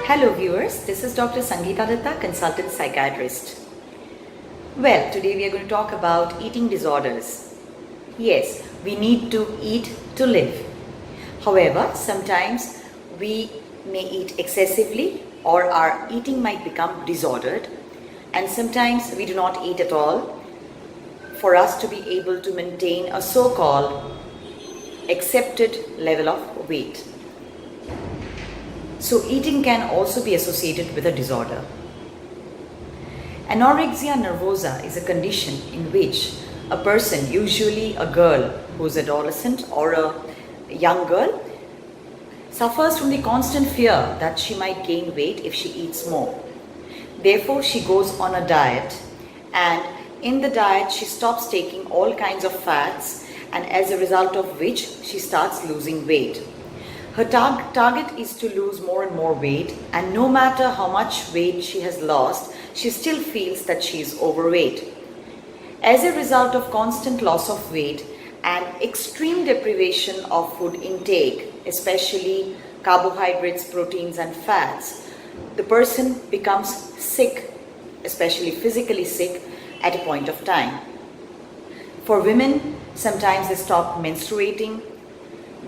Hello viewers, this is Dr. Sangeeta Datta, consultant psychiatrist. Well, today we are going to talk about eating disorders. Yes, we need to eat to live. However, sometimes we may eat excessively or our eating might become disordered, and sometimes we do not eat at all for us to be able to maintain a so-called accepted level of weight. So eating can also be associated with a disorder. Anorexia nervosa is a condition in which a person, usually a girl who's adolescent or a young girl, suffers from the constant fear that she might gain weight if she eats more. Therefore, she goes on a diet, and in the diet she stops taking all kinds of fats, and as a result of which she starts losing weight. Her target is to lose more and more weight, and no matter how much weight she has lost, she still feels that she is overweight. As a result of constant loss of weight and extreme deprivation of food intake, especially carbohydrates, proteins and fats, the person becomes sick, especially physically sick, at a point of time. For women, sometimes they stop menstruating,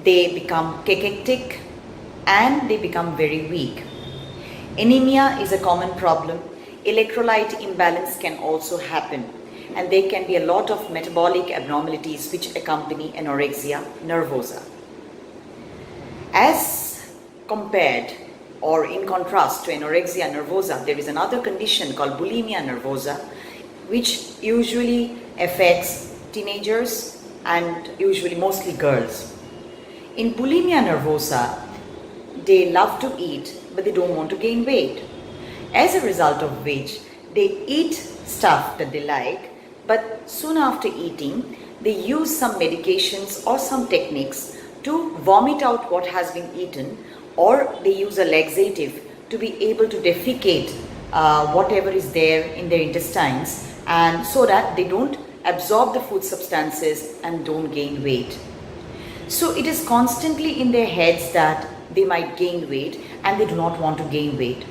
they become cachectic, and they become very weak. Anemia is a common problem. Electrolyte imbalance can also happen, and there can be a lot of metabolic abnormalities which accompany anorexia nervosa. As compared or in contrast to anorexia nervosa, there is another condition called bulimia nervosa, which usually affects teenagers and usually mostly girls. In bulimia nervosa, they love to eat, but they don't want to gain weight. As a result of which, they eat stuff that they like, but soon after eating, they use some medications or some techniques to vomit out what has been eaten, or they use a laxative to be able to defecate whatever is there in their intestines, and so that they don't absorb the food substances and don't gain weight. So it is constantly in their heads that they might gain weight and they do not want to gain weight.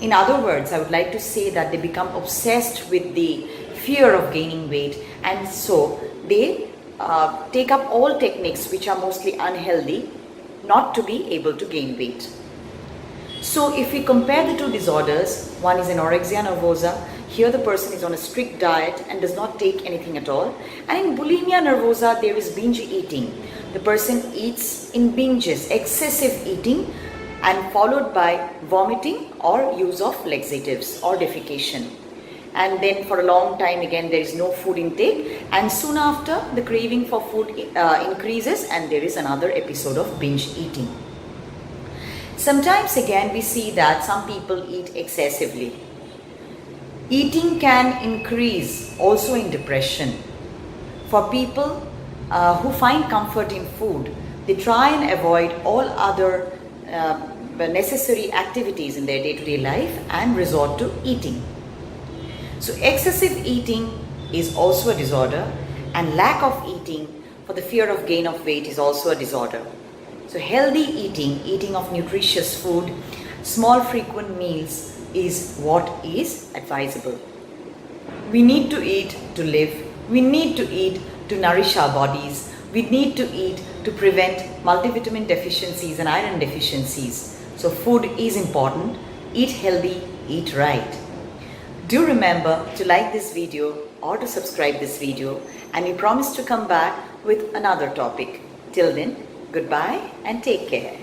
In other words, I would like to say that they become obsessed with the fear of gaining weight, and so they take up all techniques which are mostly unhealthy not to be able to gain weight. So if we compare the two disorders, one is anorexia nervosa. Here the person is on a strict diet and does not take anything at all. And in bulimia nervosa, there is binge eating. The person eats in binges, excessive eating, and followed by vomiting or use of laxatives or defecation. And then for a long time again there is no food intake, and soon after the craving for food increases and there is another episode of binge eating. Sometimes again we see that some people eat excessively. Eating can increase also in depression. For people who find comfort in food, they try and avoid all other necessary activities in their day-to-day life and resort to eating. So excessive eating is also a disorder, and lack of eating for the fear of gain of weight is also a disorder. So healthy eating, eating of nutritious food, small frequent meals is what is advisable. We need to eat to live. We need to eat to nourish our bodies. We need to eat to prevent multivitamin deficiencies and iron deficiencies. So food is important. Eat healthy, eat right. Do remember to like this video or to subscribe this video, and we promise to come back with another topic. Till then, goodbye and take care.